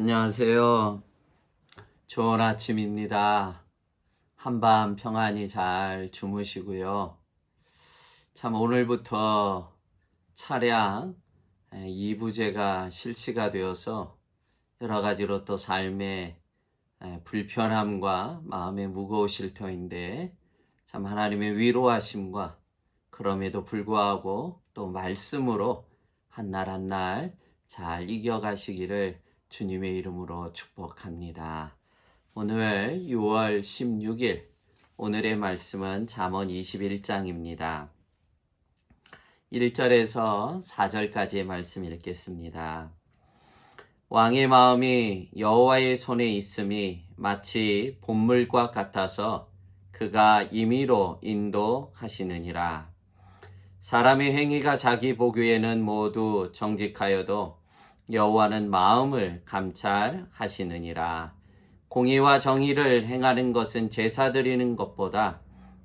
안녕하세요. 좋은 아침입니다. 한밤 평안히 잘 주무시고요. 참 오늘부터 차량 2부제가 실시가 되어서 여러 가지로 또 삶의 불편함과 마음의 무거우실 터인데 참 하나님의 위로하심과 그럼에도 불구하고 또 말씀으로 한 날 한 날 잘 이겨가시기를 주님의 이름으로 축복합니다. 오늘 6월 16일 오늘의 말씀은 잠언 21장입니다. 1절에서 4절까지의 말씀 읽겠습니다. 왕의 마음이 여호와의 손에 있음이 마치 봇물과 같아서 그가 임의로 인도하시느니라. 사람의 행위가 자기 보기에는 모두 정직하여도 여호와는 마음을 감찰하시느니라. 공의와 정의를 행하는 것은 제사 드리는 것보다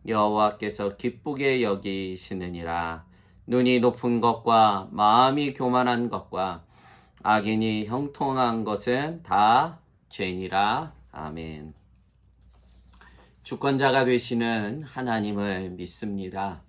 여호와께서 기쁘게 여기시느니라. 눈이 높은 것과 마음이 교만한 것과 악인이 형통한 것은 다 죄니라. 아멘. 주권자가 되시는 하나님을 믿습니다.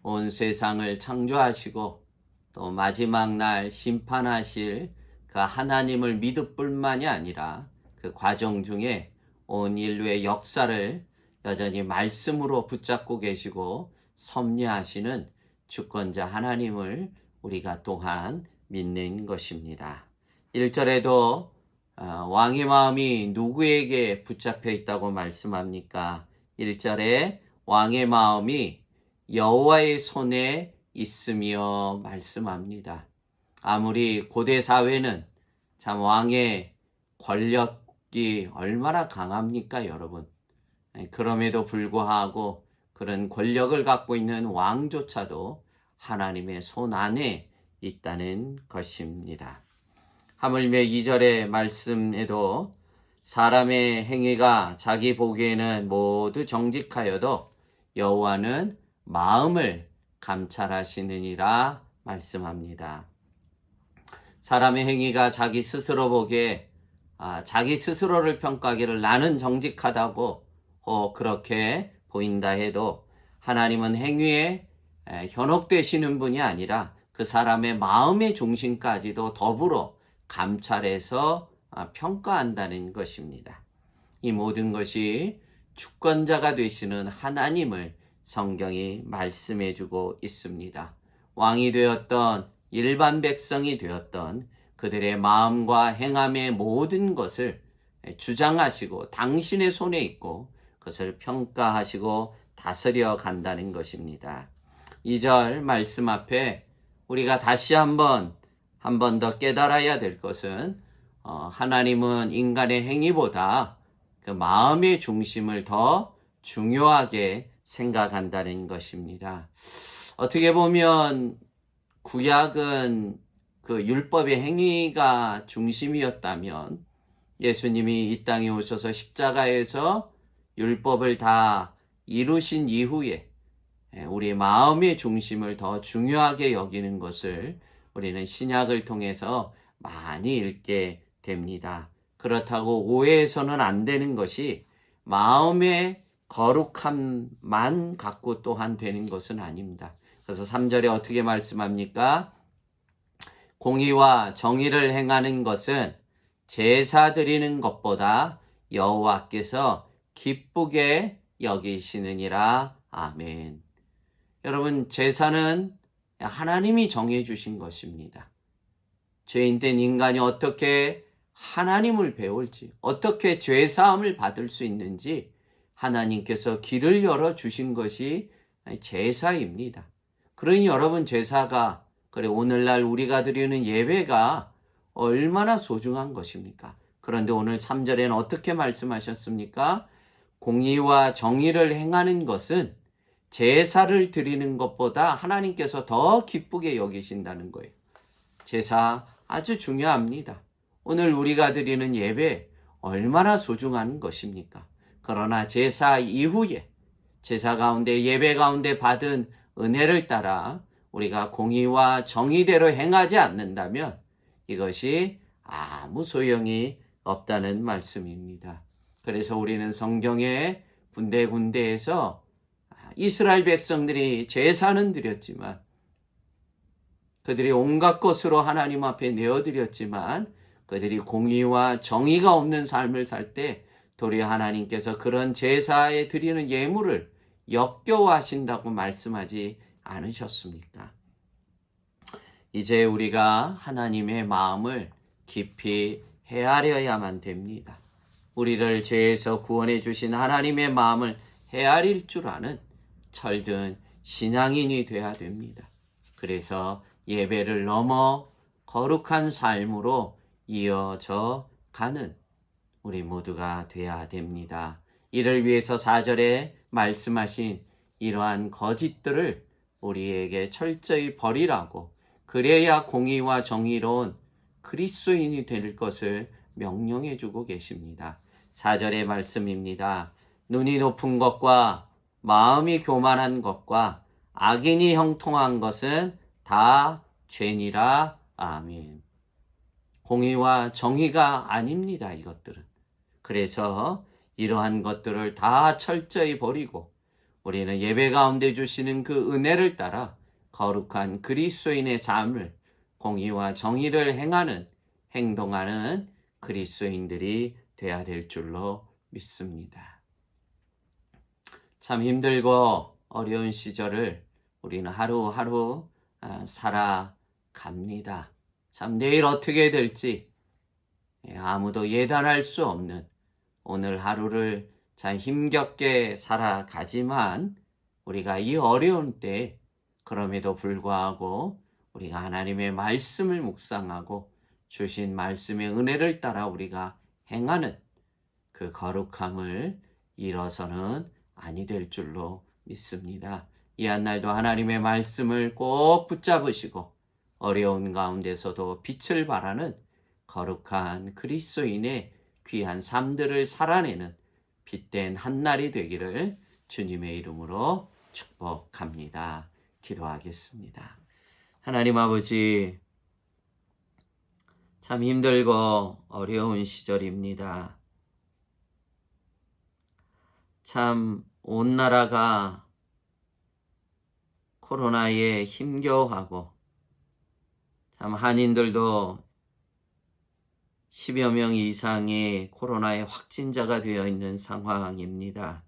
온 세상을 창조하시고 또 마지막 날 심판하실 그 하나님을 믿을 뿐만이 아니라 그 과정 중에 온 인류의 역사를 여전히 말씀으로 붙잡고 계시고 섭리하시는 주권자 하나님을 우리가 또한 믿는 것입니다. 1절에도 왕의 마음이 누구에게 붙잡혀 있다고 말씀합니까? 1절에 왕의 마음이 여호와의 손에 있으며 말씀합니다. 아무리 고대 사회는 참 왕의 권력이 얼마나 강합니까, 여러분? 그럼에도 불구하고 그런 권력을 갖고 있는 왕조차도 하나님의 손 안에 있다는 것입니다. 하물며 2절의 말씀에도 사람의 행위가 자기 보기에는 모두 정직하여도 여호와는 마음을 감찰하시느니라 말씀합니다. 사람의 행위가 자기 스스로 보기에 자기 스스로를 평가하기를 나는 정직하다고 그렇게 보인다 해도 하나님은 행위에 현혹되시는 분이 아니라 그 사람의 마음의 중심까지도 더불어 감찰해서 평가한다는 것입니다. 이 모든 것이 주권자가 되시는 하나님을 성경이 말씀해주고 있습니다. 왕이 되었던 일반 백성이 되었던 그들의 마음과 행함의 모든 것을 주장하시고 당신의 손에 있고 그것을 평가하시고 다스려 간다는 것입니다. 2절 말씀 앞에 우리가 다시 한 번 더 깨달아야 될 것은 하나님은 인간의 행위보다 그 마음의 중심을 더 중요하게 생각한다는 것입니다. 어떻게 보면 구약은 그 율법의 행위가 중심이었다면 예수님이 이 땅에 오셔서 십자가에서 율법을 다 이루신 이후에 우리 마음의 중심을 더 중요하게 여기는 것을 우리는 신약을 통해서 많이 읽게 됩니다. 그렇다고 오해해서는 안 되는 것이 마음의 거룩함만 갖고 또한 되는 것은 아닙니다. 그래서 3절에 어떻게 말씀합니까? 공의와 정의를 행하는 것은 제사 드리는 것보다 여호와께서 기쁘게 여기시느니라. 아멘. 여러분, 제사는 하나님이 정해주신 것입니다. 죄인된 인간이 어떻게 하나님을 배울지, 어떻게 죄사함을 받을 수 있는지 하나님께서 길을 열어주신 것이 제사입니다. 그러니 여러분, 제사가, 그래 오늘날 우리가 드리는 예배가 얼마나 소중한 것입니까? 그런데 오늘 3절에는 어떻게 말씀하셨습니까? 공의와 정의를 행하는 것은 제사를 드리는 것보다 하나님께서 더 기쁘게 여기신다는 거예요. 제사 아주 중요합니다. 오늘 우리가 드리는 예배 얼마나 소중한 것입니까? 그러나 제사 이후에 제사 가운데 예배 가운데 받은 은혜를 따라 우리가 공의와 정의대로 행하지 않는다면 이것이 아무 소용이 없다는 말씀입니다. 그래서 우리는 성경에 군데군데에서 이스라엘 백성들이 제사는 드렸지만, 그들이 온갖 것으로 하나님 앞에 내어드렸지만, 그들이 공의와 정의가 없는 삶을 살 때 도리어 하나님께서 그런 제사에 드리는 예물을 역겨워하신다고 말씀하지 않으셨습니까? 이제 우리가 하나님의 마음을 깊이 헤아려야만 됩니다. 우리를 죄에서 구원해 주신 하나님의 마음을 헤아릴 줄 아는 철든 신앙인이 되어야 됩니다. 그래서 예배를 넘어 거룩한 삶으로 이어져 가는 우리 모두가 되어야 됩니다. 이를 위해서 4절에 말씀하신 이러한 거짓들을 우리에게 철저히 버리라고, 그래야 공의와 정의로운 그리스도인이 될 것을 명령해 주고 계십니다. 4절의 말씀입니다. 눈이 높은 것과 마음이 교만한 것과 악인이 형통한 것은 다 죄니라. 아멘. 공의와 정의가 아닙니다, 이것들은. 그래서 이러한 것들을 다 철저히 버리고 우리는 예배 가운데 주시는 그 은혜를 따라 거룩한 그리스도인의 삶을, 공의와 정의를 행하는, 행동하는 그리스도인들이 되어야 될 줄로 믿습니다. 참 힘들고 어려운 시절을 우리는 하루하루 살아갑니다. 참 내일 어떻게 될지 아무도 예단할 수 없는 오늘 하루를 참 힘겹게 살아가지만, 우리가 이 어려운 때 그럼에도 불구하고 우리가 하나님의 말씀을 묵상하고 주신 말씀의 은혜를 따라 우리가 행하는 그 거룩함을 잃어서는 아니 될 줄로 믿습니다. 이 한날도 하나님의 말씀을 꼭 붙잡으시고 어려운 가운데서도 빛을 발하는 거룩한 그리스도인의 귀한 삶들을 살아내는 빛된 한날이 되기를 주님의 이름으로 축복합니다. 기도하겠습니다. 하나님 아버지, 참 힘들고 어려운 시절입니다. 참 온 나라가 코로나에 힘겨워하고, 참 한인들도 10여 명 이상의 코로나의 확진자가 되어 있는 상황입니다.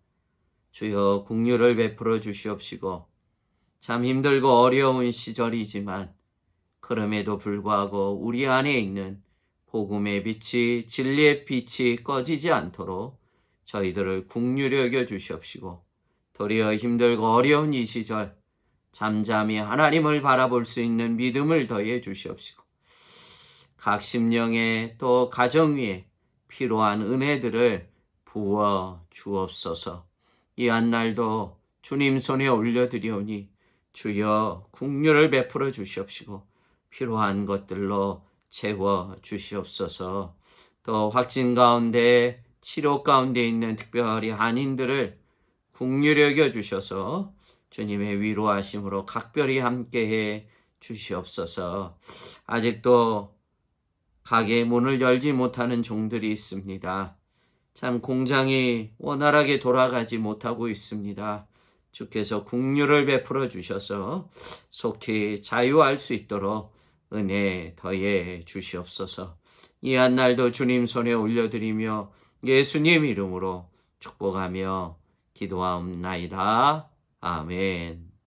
주여 긍휼을 베풀어 주시옵시고, 참 힘들고 어려운 시절이지만 그럼에도 불구하고 우리 안에 있는 복음의 빛이, 진리의 빛이 꺼지지 않도록 저희들을 긍휼히 여겨 주시옵시고, 도리어 힘들고 어려운 이 시절 잠잠히 하나님을 바라볼 수 있는 믿음을 더해 주시옵시고, 각 심령에 또 가정 위에 필요한 은혜들을 부어 주옵소서. 이 한날도 주님 손에 올려드리오니 주여 긍휼을 베풀어 주시옵시고 필요한 것들로 채워 주시옵소서. 또 확진 가운데, 치료 가운데 있는 특별히 한인들을 긍휼히 여겨 주셔서 주님의 위로하심으로 각별히 함께해 주시옵소서. 아직도 가게 문을 열지 못하는 종들이 있습니다. 참 공장이 원활하게 돌아가지 못하고 있습니다. 주께서 긍휼을 베풀어 주셔서 속히 자유할 수 있도록 은혜 더해 주시옵소서. 이 한날도 주님 손에 올려드리며 예수님 이름으로 축복하며 기도하옵나이다. 아멘.